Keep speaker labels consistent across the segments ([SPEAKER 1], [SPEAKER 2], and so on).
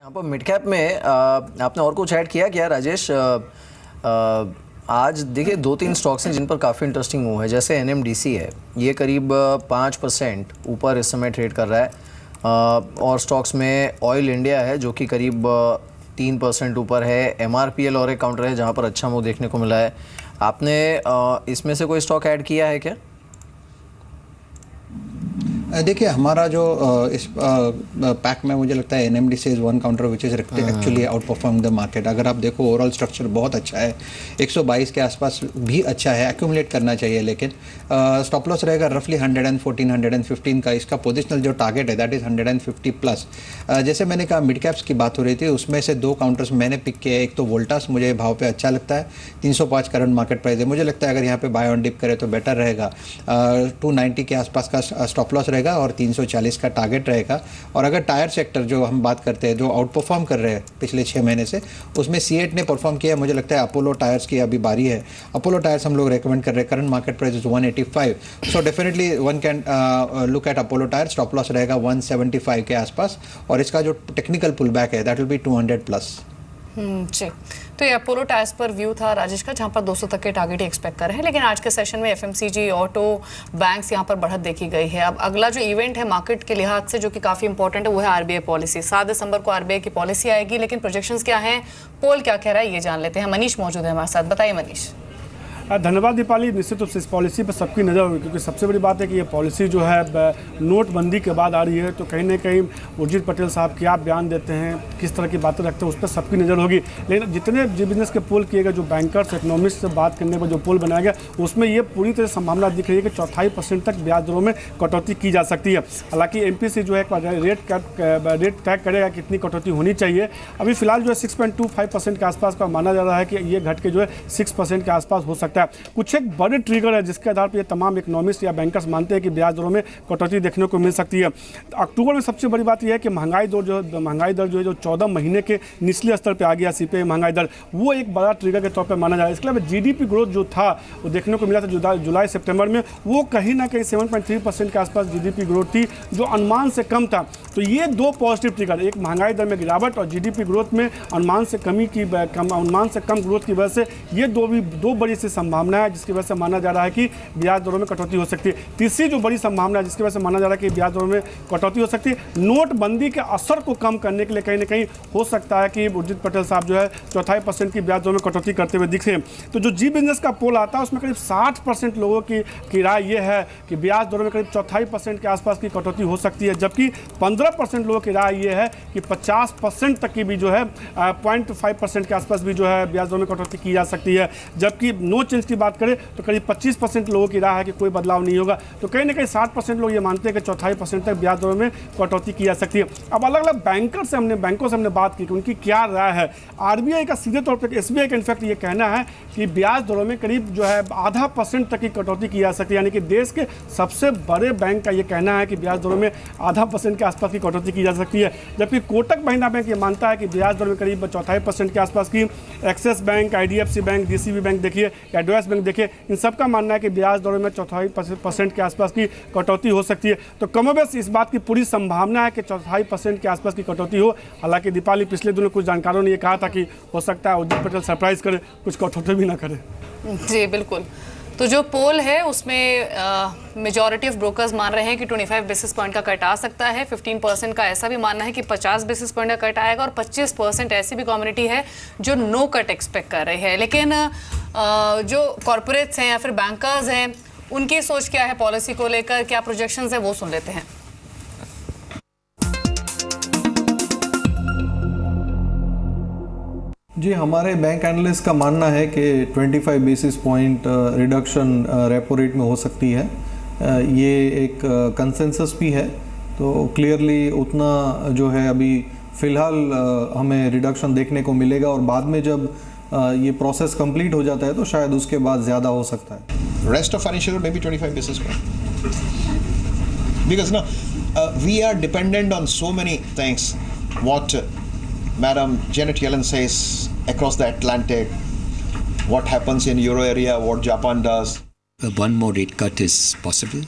[SPEAKER 1] यहाँ पर mid cap में आपने और कुछ ऐड किया क्या राजेश? आज देखिए 2-3 स्टॉक्स हैं जिन पर काफ़ी इंटरेस्टिंग मूव है, जैसे NMDC है, ये करीब 5% ऊपर इस समय ट्रेड कर रहा है। और स्टॉक्स में ऑयल इंडिया है जो कि करीब 3% ऊपर है। MRPL और एक काउंटर है जहाँ पर अच्छा मूव देखने को मिला है। आपने इसमें से कोई स्टॉक ऐड किया है क्या?
[SPEAKER 2] देखिए हमारा जो इस पैक में मुझे लगता है NMDC is one counter which is actually out perform the market. अगर आप देखो ओवरऑल स्ट्रक्चर बहुत अच्छा है, 122 के आसपास भी अच्छा है, एक्यूमुलेट करना चाहिए, लेकिन स्टॉप लॉस रहेगा रफली 114-115 का। इसका पोजिशनल जो टारगेट है दैट इज़ 150 प्लस। जैसे मैंने कहा मिड कैप्स की बात हो रही थी, उसमें से 2 काउंटर्स मैंने पिक किए। एक तो वोल्टास मुझे भाव पे अच्छा लगता है, 305 करंट मार्केट प्राइस है। मुझे लगता है अगर यहाँ पे बाय ऑन डिप करे तो बेटर रहेगा। 290 के आसपास का स्टॉप लॉस और 340 का टारगेट रहेगा। और अगर टायर सेक्टर जो हम बात करते हैं, जो आउट परफॉर्म कर रहे हैं पिछले 6 महीने से, उसमें C8 ने परफॉर्म किया। मुझे लगता है अपोलो टायर्स की अभी बारी है। अपोलो टायर्स हम लोग रेकमेंड कर रहे हैं। Current market price is 185, so definitely one can look at Apollo tyre. Stop loss रहेगा 175 के आसपास, और इसका जो टेक्निकल पुल बैक है दैट विल बी 200 प्लस।
[SPEAKER 3] जी, तो ये अपोलो टायर्स पर व्यू था राजेश का, जहां पर 200 तक के टारगेट एक्सपेक्ट कर रहे हैं। लेकिन आज के सेशन में FMCG, ऑटो, बैंक्स यहां पर बढ़त देखी गई है। अब अगला जो इवेंट है मार्केट के लिहाज से जो कि काफ़ी इंपॉर्टेंट है वो है RBI पॉलिसी। 7 दिसंबर को RBI की पॉलिसी आएगी, लेकिन प्रोजेक्शंस क्या हैं, पोल क्या कह रहा है, ये जान लेते हैं। मनीष मौजूद है हमारे साथ। बताइए मनीष।
[SPEAKER 4] धन्यवाद दीपाली। निश्चित रूप से इस पॉलिसी पर सबकी नज़र होगी, क्योंकि सबसे बड़ी बात है कि ये पॉलिसी जो है नोटबंदी के बाद आ रही है। तो कहीं ना कहीं उर्जित पटेल साहब क्या बयान देते हैं, किस तरह की बातें रखते हैं, उस पर सबकी नज़र होगी। लेकिन जितने बिजनेस के पोल किए गए, जो बैंकर्स इकोनॉमिस्ट से बात करने पर जो पोल बनाया गया, उसमें ये पूरी तरह संभावना दिख रही है कि 4.5% तक ब्याज दरों में कटौती की जा सकती है। हालांकि MPC जो है रेट तय करेगा कितनी कटौती होनी चाहिए। अभी फिलहाल जो है 6.25% के आसपास का माना जा रहा है कि ये घट के जो है 6% के आसपास हो सकता है। कुछ एक बड़े ट्रिगर है जिसके आधार पर ये तमाम इकोनॉमिस्ट या बैंकर्स मानते हैं कि ब्याज दरों में कटौती देखने को मिल सकती है। अक्टूबर में सबसे बड़ी बात यह है कि महंगाई दर जो है जो 14 महीने के निचले स्तर पर आ गया, CPI महंगाई दर, वो एक बड़ा ट्रिगर के तौर पर माना जा रहा है। इसके अलावा GDP ग्रोथ जो था वो देखने को मिला था जुलाई सितंबर में, वो कहीं ना कहीं 7.3% के आसपास GDP ग्रोथ थी, जो अनुमान से कम था। तो ये 2 पॉजिटिव ट्रिगर, एक महंगाई दर में गिरावट और GDP ग्रोथ में अनुमान से कम ग्रोथ की वजह से, ये दो बड़ी सी संभावना है जिसकी वजह से माना जा रहा है कि ब्याज दरों में कटौती हो सकती है। तीसरी जो बड़ी संभावना है जिसकी वजह से माना जा रहा है कि ब्याज दरों में कटौती हो सकती है, नोटबंदी के असर को कम करने के लिए कहीं ना कहीं हो सकता है कि उर्जित पटेल साहब जो है 4.5% की ब्याज दरों में कटौती करते हुए दिखे। तो जो जी बिजनेस का पोल आता है उसमें करीब 60% लोगों की राय ये है कि ब्याज दरों में करीब 4.5% के आसपास की कटौती हो सकती है, जबकि 15% लोगों की राय ये है कि 50% तक की भी जो है 0.5% के आसपास भी जो है ब्याज दरों में कटौती की जा सकती है। जबकि नो चेंज की बात करें तो करीब 25% लोगों की राय है कि कोई बदलाव नहीं होगा। तो कहीं ना कहीं 60% लोग ये मानते हैं कि 4.5% तक ब्याज दरों में कटौती की जा सकती है। अब अलग अलग बैंकों से हमने बात की कि उनकी क्या राय है। RBI का सीधे तौर पर, SBI का इनफैक्ट ये कहना है कि ब्याज दरों में करीब जो है 0.5% तक की कटौती की जा सकती है। यानी कि देश के सबसे बड़े बैंक का ये कहना है कि ब्याज दरों में 0.5% के आसपास की कटौती की जा सकती है। जबकि कोटक महिंद्रा बैंक ये मानता है कि ब्याज दरों में करीब 4.5% के आसपास की। Axis bank, IDFC bank, DCB bank देखिए, एडवाइस बैंक देखिए, इन सब का मानना है कि ब्याज दरों में 4.5% के आसपास की कटौती हो सकती है। तो कमोबेश इस बात की पूरी संभावना है कि 4.5% के आसपास की कटौती हो। हालांकि दीपाली, पिछले दिनों कुछ जानकारों ने ये कहा था कि हो सकता है उर्जित पटेल सरप्राइज करे, कुछ कटौती भी ना करे।
[SPEAKER 3] जी बिल्कुल। तो जो पोल है उसमें मेजॉरिटी ऑफ ब्रोकर्स मान रहे हैं कि 25 बेसिस पॉइंट का कट आ सकता है। 15% का ऐसा भी मानना है कि 50 बेसिस पॉइंट का कट आएगा, और 25% ऐसी भी कम्युनिटी है जो नो कट एक्सपेक्ट कर रही है। लेकिन जो कॉर्पोरेट्स हैं या फिर बैंकर्स हैं, उनकी सोच क्या है पॉलिसी को लेकर, क्या प्रोजेक्शंस है, वो सुन लेते हैं।
[SPEAKER 5] जी, हमारे बैंक एनालिस्ट का मानना है कि 25 basis point reduction repo rate में हो सकती है। ये एक कंसेंसस भी है, तो क्लियरली उतना जो है अभी फ़िलहाल हमें रिडक्शन देखने को मिलेगा, और बाद में जब ये प्रोसेस कंप्लीट हो जाता है तो शायद उसके बाद ज़्यादा हो सकता है।
[SPEAKER 6] Rest of financial maybe 25 basis point, because no, we are dependent on so many things. What Madam Janet Yellen says across the Atlantic, what happens in Euro area, what Japan does.
[SPEAKER 7] One more rate cut is possible.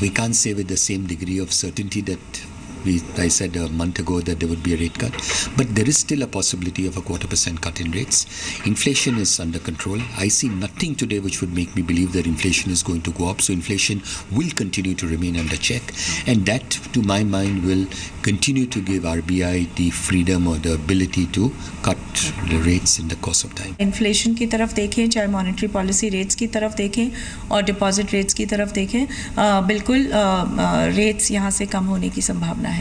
[SPEAKER 7] We can't say with the same degree of certainty that I said a month ago that there would be a rate cut, but there is still a possibility of a 0.25% cut in rates. Inflation is under control. I see nothing today which would make me believe that inflation is going to go up. So inflation will continue to remain under check, and that, to my mind, will continue to give RBI the freedom or the ability to cut the rates in the course of time.
[SPEAKER 8] Inflation की तरफ देखें, चाहे monetary policy rates की तरफ देखें और deposit rates की तरफ देखें, बिल्कुल रेट्स यहाँ से कम होने की संभावना है।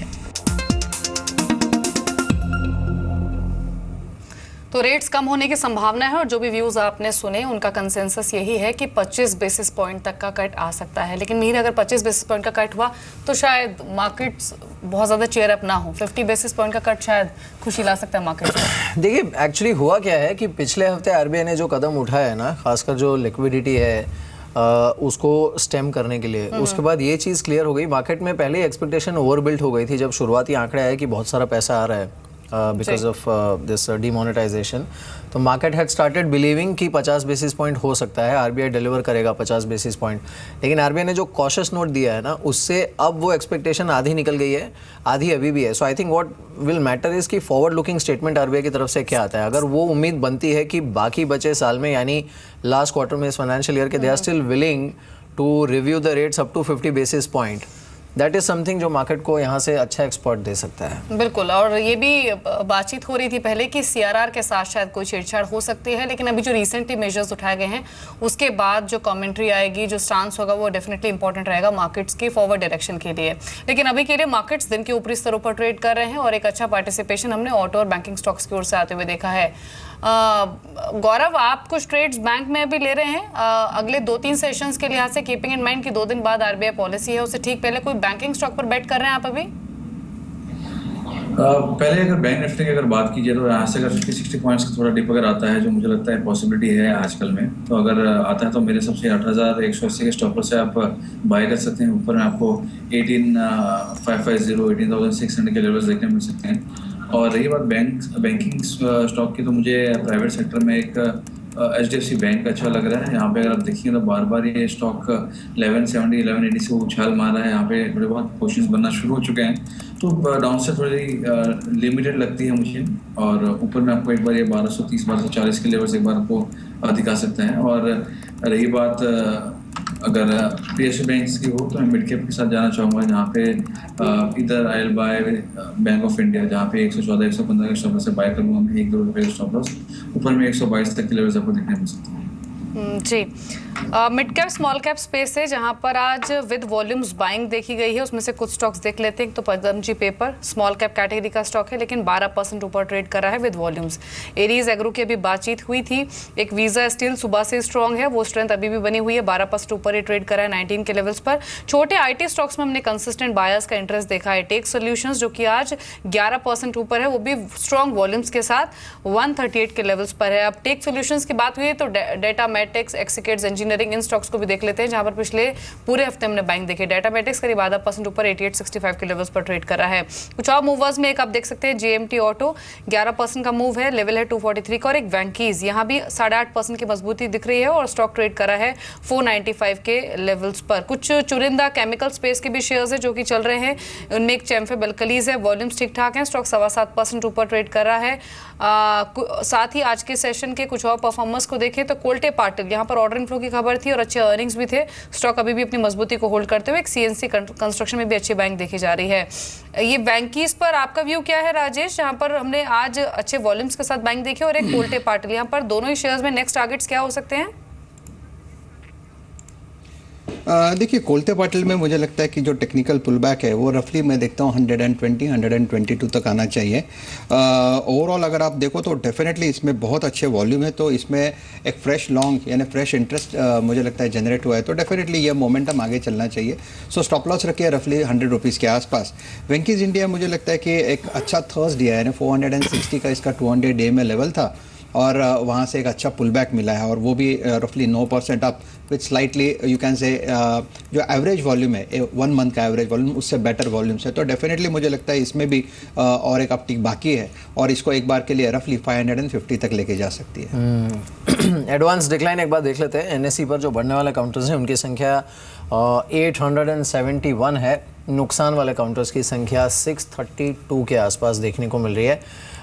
[SPEAKER 3] तो रेट्स कम होने की संभावना है और जो भी व्यूज आपने सुने उनका कंसेंसस यही है कि 25 बेसिस पॉइंट तक का कट आ सकता है। लेकिन मीर अगर 25 बेसिस पॉइंट का कट हुआ तो शायद मार्केट्स बहुत ज़्यादा चेयर अप ना हो। 50 बेसिस पॉइंट का कट शायद खुशी ला सकता है मार्केट में।
[SPEAKER 1] देखिए, एक्चुअली हुआ क्या है कि पिछले हफ्ते आरबीआई ने जो कदम उठाया है ना, खासकर जो लिक्विडिटी है उसको स्टेम करने के लिए, उसके बाद ये चीज़ क्लियर हो गई। मार्केट में पहले ही एक्सपेक्टेशन ओवरबिल्ट हो गई थी जब शुरुआती आंकड़े आए कि बहुत सारा पैसा आ रहा है because of this demonetization. तो मार्केट हैड स्टार्टेड बिलीविंग कि 50 बेसिस पॉइंट हो सकता है, आरबीआई डिलीवर करेगा 50 बेसिस पॉइंट। लेकिन आरबीआई ने जो कॉशियस नोट दिया है ना, उससे अब वो एक्सपेक्टेशन आधी निकल गई है, आधी अभी भी है। So I think what will matter is कि फॉरवर्ड लुकिंग स्टेटमेंट आरबीआई की तरफ से क्या आता है। अगर वो उम्मीद बनती है कि बाकी बचे साल में, यानी लास्ट क्वार्टर में इस फाइनेंशियल ईयर के, they are still willing to review the rates up to 50 basis point, that is something जो मार्केट को यहाँ से अच्छा एक्सपर्ट दे सकता है।
[SPEAKER 3] बिल्कुल, और ये भी बातचीत हो रही थी पहले कि सीआरआर के साथ शायद कोई छेड़छाड़ हो सकती है, लेकिन अभी जो रिसेंटली मेजर्स उठाए गए हैं उसके बाद जो कमेंट्री आएगी, जो स्टांस होगा, वो डेफिनेटली इंपॉर्टेंट रहेगा मार्केट्स की फॉरवर्ड डायरेक्शन के लिए। लेकिन अभी के लिए मार्केट्स दिन के ऊपरी स्तरों पर ट्रेड कर रहे हैं और एक अच्छा पार्टिसिपेशन हमने ऑटो और बैंकिंग स्टॉक्स की ओर से आते हुए देखा है। गौरव, आप कुछ ट्रेड्स बैंक में भी ले रहे हैं अगले 2-3 सेशंस के लिहाज से, कीपिंग इन माइंड कि 2 दिन बाद आरबीआई पॉलिसी है, उससे ठीक पहले कोई बैंकिंग स्टॉक पर बेट कर रहे हैं आप अभी?
[SPEAKER 9] पहले अगर बैंक निफ्टी की अगर बात कीजिए तो यहाँ से अगर 50-60 पॉइंट्स का थोड़ा डिप अगर आता है, जो मुझे लगता है पॉसिबिलिटी है आजकल में, तो अगर आता है तो मेरे सबसे 8,180 के स्टॉपर से आप बाय कर सकते हैं। ऊपर में आपको 18,550, 18,600 के लेवल्स देखने मिल सकते हैं। और रही बात बैंकिंग स्टॉक की, तो मुझे प्राइवेट सेक्टर में एक HDFC बैंक अच्छा लग रहा है। यहाँ पे अगर आप देखिए तो बार बार ये स्टॉक 1170, 1180 से उछाल मार रहा है। यहाँ पे थोड़े बहुत पोजीशंस बनना शुरू हो चुके हैं, तो डाउन से थोड़ी लिमिटेड लगती है मुझे। और ऊपर में आपको एक बार ये 1230, 1240 के लेवल्स एक बार आपको दिखा सकते हैं। और रही बात अगर PSU बैंक्स की हो तो मैं मिड कैप के साथ जाना चाहूँगा, जहाँ पे इधर I will by bank of India, जहाँ पे 114, 115 के स्टॉप लॉस से बाय करूँगा मैं, 1-2 रुपये का स्टॉप लॉस। ऊपर में 122 तक के लेवल्स आपको देखने मिल सकते हैं।
[SPEAKER 3] जी, mid cap small cap space है जहां पर आज विद वॉल्यूम्स बाइंग देखी गई है। उसमें से कुछ स्टॉक्स देख लेते हैं। तो पद्मजी पेपर स्मॉल कैप कैटेगरी का स्टॉक है, लेकिन 12% ऊपर ट्रेड कर रहा है विद वॉल्यूम्स। एरीज एग्रो की अभी बातचीत हुई थी। एक वीजा स्टील सुबह से स्ट्रॉन्ग है, वो स्ट्रेंथ अभी भी बनी हुई है, 12% ऊपर ही ट्रेड कर रहा है 19 के लेवल्स पर। छोटे IT स्टॉक्स में हमने कंसिस्टेंट बायर्स का इंटरेस्ट देखा है। टेक सॉल्यूशंस जो कि आज 11% ऊपर है, वो भी स्ट्रॉन्ग वॉल्यूम्स के साथ 138 के लेवल्स पर है। अब टेक सॉल्यूशंस की बात हुई है तो डेटा मैट्रिक्स, एक्सिकेट्स, इंजीनियरिंग, इन स्टॉक्स को भी देख लेते हैं, जहां पर पिछले पूरे हफ्ते हमने बाइंग देखी। डाटा मैट्रिक्स करीब 0.5% ऊपर 8865 के लेवल्स पर ट्रेड कर रहा है। कुछ और मूवर्स में एक आप देख सकते हैं JMT ऑटो 11% का मूव है, लेवल है 243 का। और एक वैंकीज यहाँ भी 8.5% की मजबूती दिख रही है और स्टॉक ट्रेड कर रहा है 495 के लेवल्स पर। कुछ चुनिंदा केमिकल स्पेस के भी शेयर्स है जो कि चल रहे हैं, उनमें एक चैम्फे बेलकलीज है, वॉल्यूम्स ठीक ठाक हैं, स्टॉक 7.25% ऊपर ट्रेड कर रहा है। साथ ही आज के सेशन के कुछ और परफॉर्मेंस को देखें तो कोल्टे पाटिल, यहाँ पर ऑर्डर इनफ्लो की खबर थी और अच्छे अर्निंग्स भी थे। स्टॉक अभी भी अपनी मजबूती को होल्ड करते हुए एक CNC कंस्ट्रक्शन में भी अच्छी बैंक देखी जा रही है। ये बैंकीज पर आपका व्यू क्या है राजेश, जहाँ पर हमने आज अच्छे वॉल्यूम्स के साथ बैंक देखे, और एक कोल्टे पाटिल, यहाँ पर दोनों ही शेयर्स में नेक्स्ट टारगेट्स क्या हो सकते हैं?
[SPEAKER 2] देखिए, कोल्टे पाटिल में मुझे लगता है कि जो टेक्निकल पुलबैक है वो रफली मैं देखता हूँ 120, 122 तक आना चाहिए। ओवरऑल अगर आप देखो तो डेफिनेटली इसमें बहुत अच्छे वॉल्यूम है, तो इसमें एक फ्रेश लॉन्ग यानी फ्रेश इंटरेस्ट मुझे लगता है जनरेट हुआ है, तो डेफिनेटली ये मोमेंटम आगे चलना चाहिए। सो स्टॉप लॉस रखिए रफली 100 रुपीज़ के आसपास। वेंकीज इंडिया मुझे लगता है कि एक अच्छा थर्स दिया है, 460 का इसका 200 डे में लेवल था और वहाँ से एक अच्छा पुलबैक मिला है, और वो भी रफली 9% up with slightly you can say जो एवरेज वॉल्यूम है 1 मंथ का एवरेज वॉल्यूम उससे बेटर वॉल्यूम्स है, तो डेफिनेटली मुझे लगता है इसमें भी और एक अपटिक बाकी है और इसको एक बार के लिए रफली 550 तक लेके जा सकती है।
[SPEAKER 1] एडवांस डिक्लाइन एक बार देख लेते हैं। NSE पर जो बढ़ने वाले काउंटर्स हैं उनकी संख्या 871 है। नुकसान वाले काउंटर्स की संख्या 632 के आसपास देखने को मिल रही है।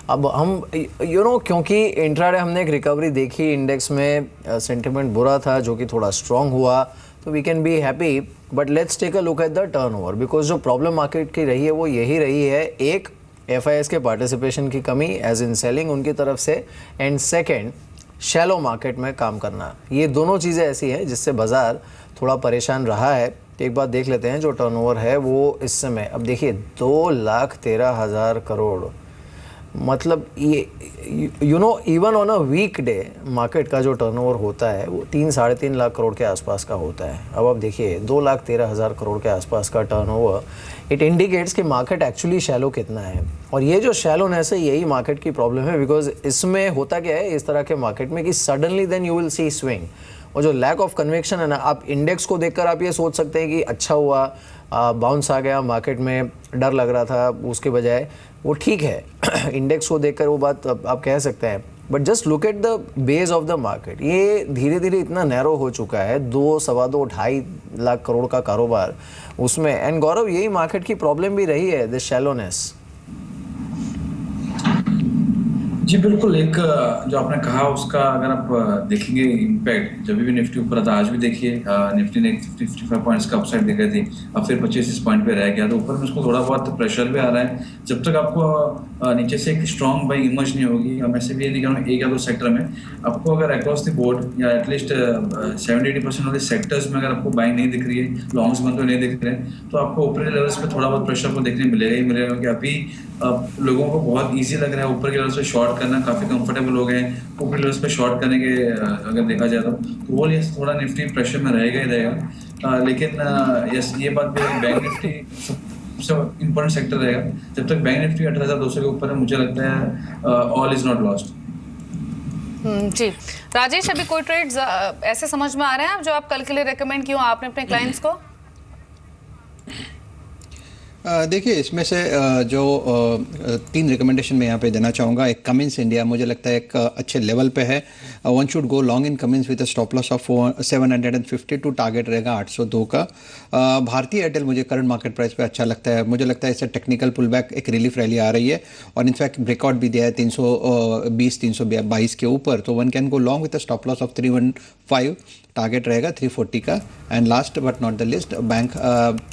[SPEAKER 1] अब हम क्योंकि इंट्राडे हमने एक रिकवरी देखी, इंडेक्स में सेंटिमेंट बुरा था जो कि थोड़ा स्ट्रॉन्ग हुआ, तो we can be happy, but let's take a look at the turnover, because जो प्रॉब्लम मार्केट की रही है वो यही रही है, एक FIS के पार्टिसिपेशन की कमी एज इन सेलिंग उनकी तरफ से, एंड सेकेंड शैलो मार्केट में काम करना। ये दोनों चीज़ें ऐसी हैं जिससे बाज़ार थोड़ा परेशान रहा है। एक बात देख लेते हैं, जो टर्नओवर है वो इस समय, अब देखिए 2,13,000 करोड़, मतलब ये even on a weekday market का जो टर्नओवर होता है वो 3-3.5 लाख करोड़ के आसपास का होता है। अब आप देखिए 2,13,000 करोड़ के आसपास का टर्नओवर, इट इंडिकेट्स कि मार्केट एक्चुअली शैलो कितना है, और ये जो शैलोनेस है यही मार्केट की प्रॉब्लम है, बिकॉज इसमें होता क्या है इस तरह के मार्केट में कि suddenly then you will see swing, और जो लैक ऑफ कन्विक्शन है ना, आप इंडेक्स को देखकर आप ये सोच सकते हैं कि अच्छा हुआ बाउंस आ गया मार्केट में, डर लग रहा था, उसके बजाय वो ठीक है इंडेक्स को देखकर वो बात आप कह सकते हैं, but just look at the base of the market. ये धीरे धीरे इतना नैरो हो चुका है, 2-2.5 लाख करोड़ का कारोबार उसमें, एंड गौरव यही मार्केट की प्रॉब्लम भी रही है, दिस शैलोनेस।
[SPEAKER 9] जी बिल्कुल, एक जो आपने कहा उसका अगर आप देखेंगे इम्पैक्ट, जब भी निफ्टी ऊपर था, आज भी देखिए निफ्टी ने 55 पॉइंट्स का अपसाइड दिखाई थी, अब फिर 25 पॉइंट पे रह गया, तो ऊपर में उसको थोड़ा बहुत प्रेशर भी आ रहा है। जब तक आपको नीचे से एक स्ट्रॉन्ग बाई इमर्ज नहीं होगी, मैं से भी ये नहीं कहूँगा एक या दो सेक्टर में, आपको अगर अक्रॉस द बोर्ड या एटलीस्ट 70-80% ऑफ द सेक्टर्स में अगर आपको बाइंग नहीं दिख रही है, लॉन्ग्स बनते नहीं दिख रहे हैं, तो आपको ऊपरी लेवल्स पे थोड़ा बहुत प्रेशर को देखने मिलेगा ही मिलेगा, क्योंकि अभी लोगों को बहुत ईजी लग रहा है ऊपर के लेवल से शॉर्ट करना, काफ़ी कंफर्टेबल हो गए हैं ऊपरी लेवल्स पे शॉर्ट करने के, अगर देखा जाए तो वो ये थोड़ा निफ्टी प्रेशर में रहेगा ही रहेगा। लेकिन यस, ये बात भी है, बैंक निफ्टी सबसे इम्पोर्टेंट सेक्टर रहेगा। जब तक बैंक निफ्टी 18,200 के ऊपर है, मुझे लगता है ऑल इज नॉट लॉस्ट।
[SPEAKER 3] जी राजेश, अभी कोई ट्रेड्स ऐसे समझ में आ रहे हैं जो आप कल के लिए रेकमेंड किए आपने अपने क्लाइंट्स को?
[SPEAKER 2] देखिए, इसमें से जो 3 रिकमेंडेशन मैं यहाँ पे देना चाहूँगा। एक कमिंस इंडिया मुझे लगता है एक अच्छे लेवल पे है, one should go long in Cummins with a stop loss of 750 to target रहेगा 802 का। भारतीय एयरटेल मुझे करंट मार्केट प्राइस पे अच्छा लगता है, मुझे लगता है इससे टेक्निकल पुल बैक, एक रिलीफ रैली आ रही है, और इनफैक्ट ब्रेकआउट भी दिया है 320-322 के ऊपर, तो one can go long with a stop loss of 315, target रहेगा 340 का। And last but not the list, bank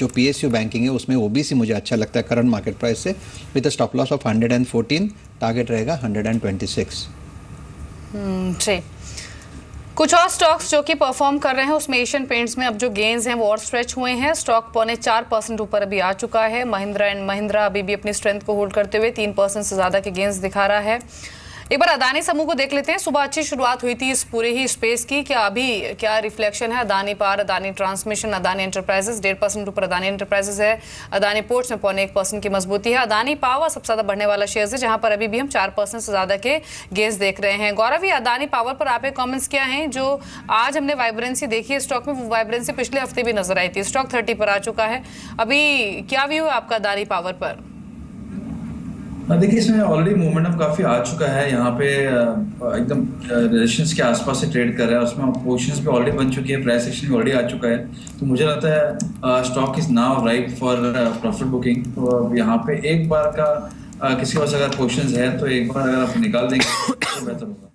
[SPEAKER 2] जो PSU बैंकिंग है उसमें OBC मुझे अच्छा लगता है करंट मार्केट प्राइस से, with a stop loss of 114, target रहेगा 126।
[SPEAKER 3] जी, कुछ और स्टॉक्स जो कि परफॉर्म कर रहे हैं उसमें एशियन पेंट्स में अब जो गेन्स हैं वो और स्ट्रेच हुए हैं, स्टॉक 0.4% ऊपर अभी आ चुका है। महिंद्रा एंड महिंद्रा अभी भी अपनी स्ट्रेंथ को होल्ड करते हुए 3% से ज़्यादा के गेन्स दिखा रहा है। एक बार अदानी समूह को देख लेते हैं। सुबह अच्छी शुरुआत हुई थी इस पूरे ही स्पेस की, क्या अभी क्या रिफ्लेक्शन है? Adani power, Adani transmission, Adani enterprises 1.5% ऊपर अदानी एंटरप्राइजेस है, अदानी पोर्ट्स में 0.1% की मजबूती है। अदानी पावर सबसे ज्यादा बढ़ने वाला शेयर है, जहां पर अभी भी हम 4% से ज्यादा के गेंस देख रहे हैं। गौरव, ये अदानी पावर पर आपके कमेंट्स क्या हैं? जो आज हमने वाइब्रेंसी देखी है स्टॉक में, वो वाइब्रेंसी पिछले हफ्ते भी नजर आई थी, स्टॉक 30 पर आ चुका है, अभी क्या व्यू है आपका अदानी पावर पर?
[SPEAKER 9] देखिए, इसमें ऑलरेडी मोमेंटम काफ़ी आ चुका है, यहाँ पे एकदम रेजिस्टेंस के आसपास से ट्रेड कर रहा है, उसमें पोजीशंस भी ऑलरेडी बन चुकी है, प्राइस एक्शन भी ऑलरेडी आ चुका है, तो मुझे लगता है stock is now right for profit booking. तो यहाँ पे एक बार का किसी के पास अगर पोजीशंस है तो एक बार अगर आप निकाल देंगे तो बेहतर होगा।